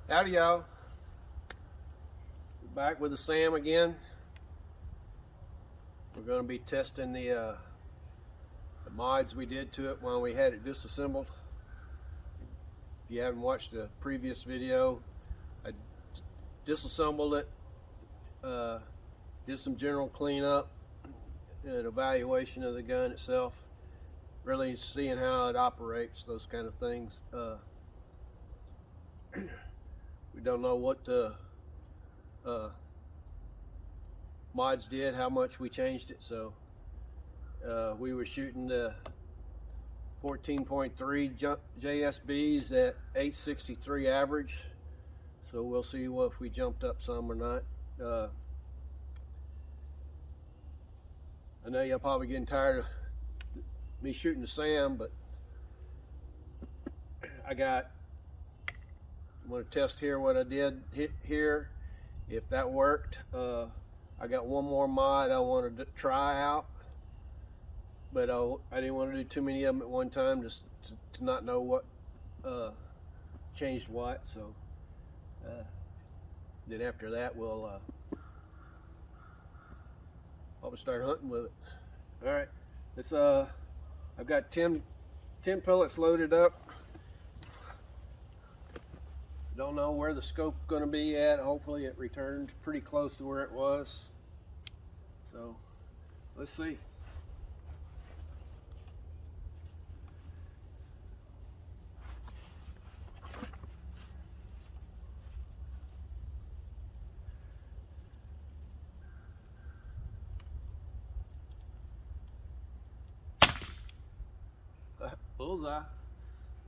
Howdy y'all, back with the Sam again. We're going to be testing the mods we did to it when we had it disassembled. If you haven't watched the previous video, I disassembled it, did some general cleanup and evaluation of the gun itself, really seeing how it operates, those kind of things. We don't know what the mods did, how much we changed it, so we were shooting the 14.3 JSBs at 863 average, so we'll see if we jumped up some or not. I know y'all probably getting tired of me shooting the Sam, but I'm going to test here what I did here, if that worked. I got one more mod I wanted to try out, but I didn't want to do too many of them at one time, just to not know what changed what. So then after that we'll probably start hunting with it. All right, it's I've got 10 pellets loaded up. Don't know where the scope's going to be at. Hopefully it returned pretty close to where it was. So let's see. Bullseye. I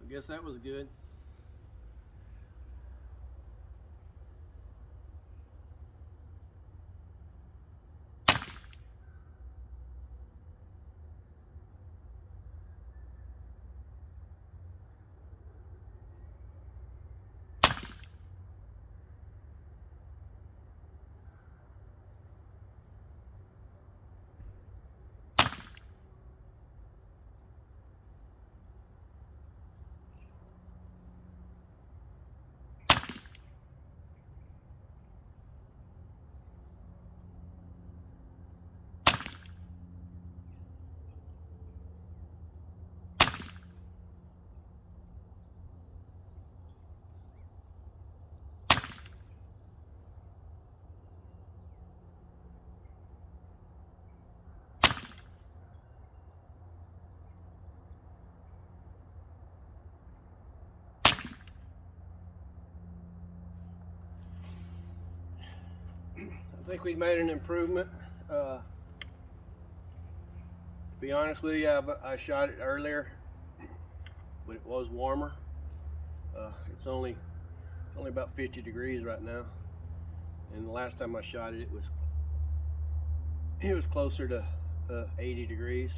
guess that was good. I think we made an improvement. To be honest with you, I shot it earlier, but it was warmer. It's only about 50 degrees right now, and the last time I shot it, it was closer to 80 degrees,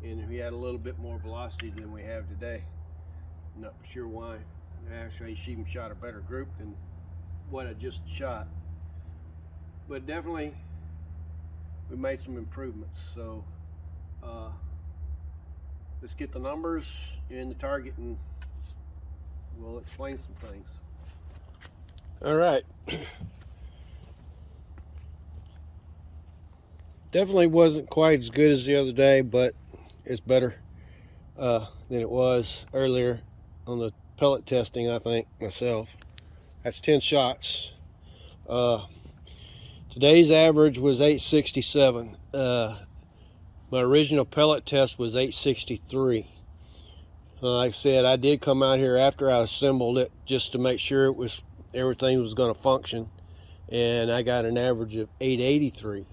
and we had a little bit more velocity than we have today. I'm not sure why. Actually, she even shot a better group than what I just shot. But definitely we made some improvements. So let's get the numbers and the target and we'll explain some things. All right. Definitely wasn't quite as good as the other day, but it's better than it was earlier on the pellet testing, I think, myself. That's 10 shots. Today's average was 867. My original pellet test was 863. Like I said, I did come out here after I assembled it just to make sure everything was going to function, and I got an average of 883.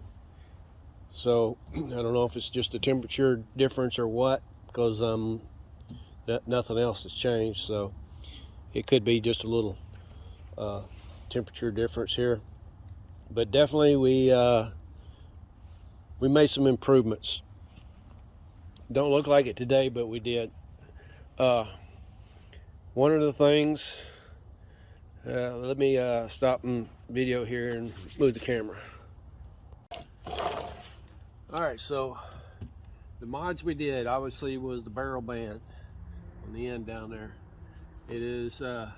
So I don't know if it's just a temperature difference or what, because nothing else has changed. So it could be just a little temperature difference here. But definitely we made some improvements. Don't look like it today, but we did. One of the things, let me stop and video here and move the camera. All right, so the mods we did obviously was the barrel band on the end down there. It is the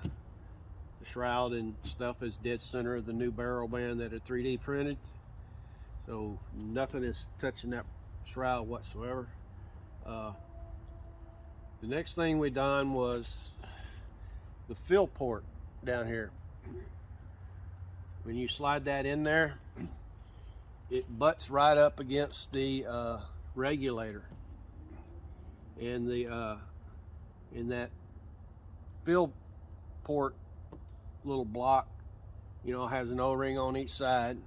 shroud and stuff is dead center of the new barrel band that are 3D printed, so nothing is touching that shroud whatsoever. The next thing we done was the fill port down here. When you slide that in there, it butts right up against the regulator, and the in that fill port little block, you know, has an O-ring on each side,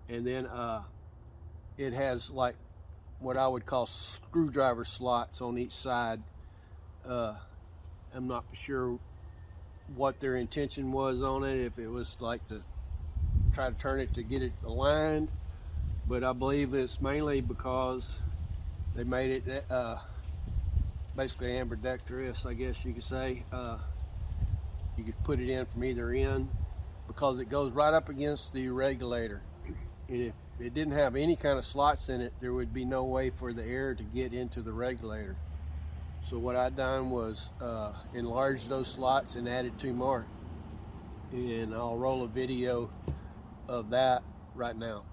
and then it has like what I would call screwdriver slots on each side. I'm not sure what their intention was on it, if it was like to try to turn it to get it aligned, but I believe it's mainly because they made it basically ambidextrous, I guess you could say. You could put it in from either end because it goes right up against the regulator, and if it didn't have any kind of slots in it, there would be no way for the air to get into the regulator. So what I done was enlarge those slots and added 2 more, and I'll roll a video of that right now.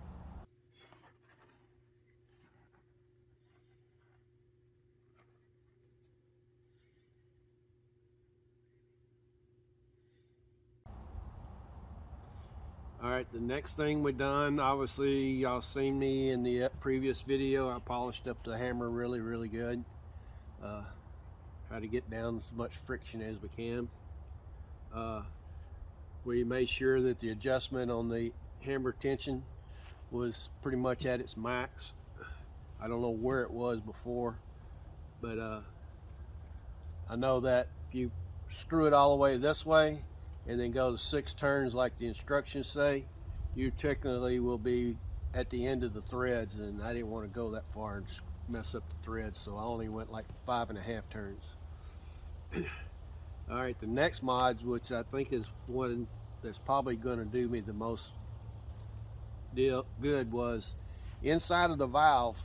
All right, the next thing we done, obviously y'all seen me in the previous video. I polished up the hammer really good. Try to get down as much friction as we can. We made sure that the adjustment on the hammer tension was pretty much at its max. I don't know where it was before, but I know that if you screw it all the way this way and then go to 6 turns like the instructions say, you technically will be at the end of the threads, and I didn't want to go that far and mess up the threads, so I only went like 5.5 turns. All right, the next mods, which I think is one that's probably going to do me the most good, was inside of the valve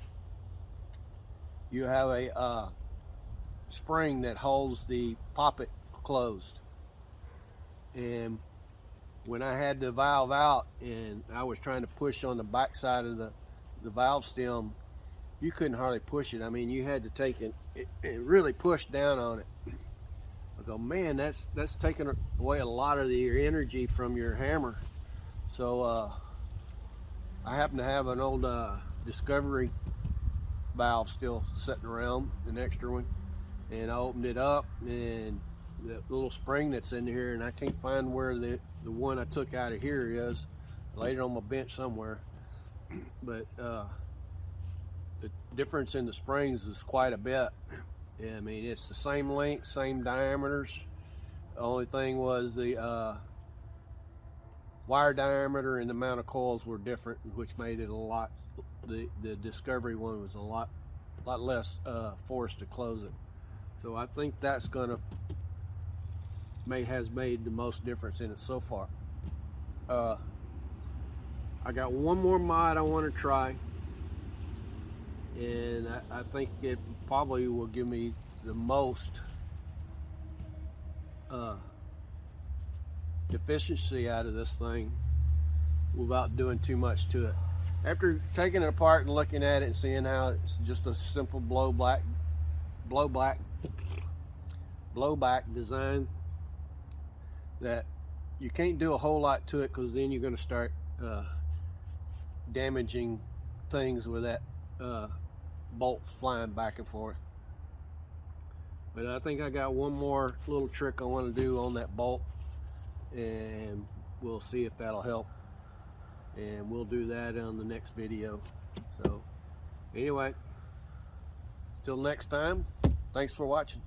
you have a spring that holds the poppet closed, and when I had the valve out and I was trying to push on the back side of the valve stem, you couldn't hardly push it. I mean, you had to take it really push down on it. I go, man, that's taking away a lot of your energy from your hammer. So I happen to have an old Discovery valve still sitting around, an extra one, and I opened it up, and the little spring that's in here, and I can't find where the one I took out of here is. I laid it on my bench somewhere, but the difference in the springs is quite a bit. Yeah, I mean, it's the same length, same diameters. The only thing was the wire diameter and the amount of coils were different, which made it a lot, the Discovery one was a lot less force to close it. So I think that's gonna has made the most difference in it so far. I got one more mod I want to try, and I think it probably will give me the most efficiency out of this thing without doing too much to it. After taking it apart and looking at it and seeing how it's just a simple blowback design, that you can't do a whole lot to it, because then you're going to start damaging things with that bolt flying back and forth. But I think I got one more little trick I want to do on that bolt, and we'll see if that'll help, and we'll do that on the next video. So anyway, till next time, thanks for watching.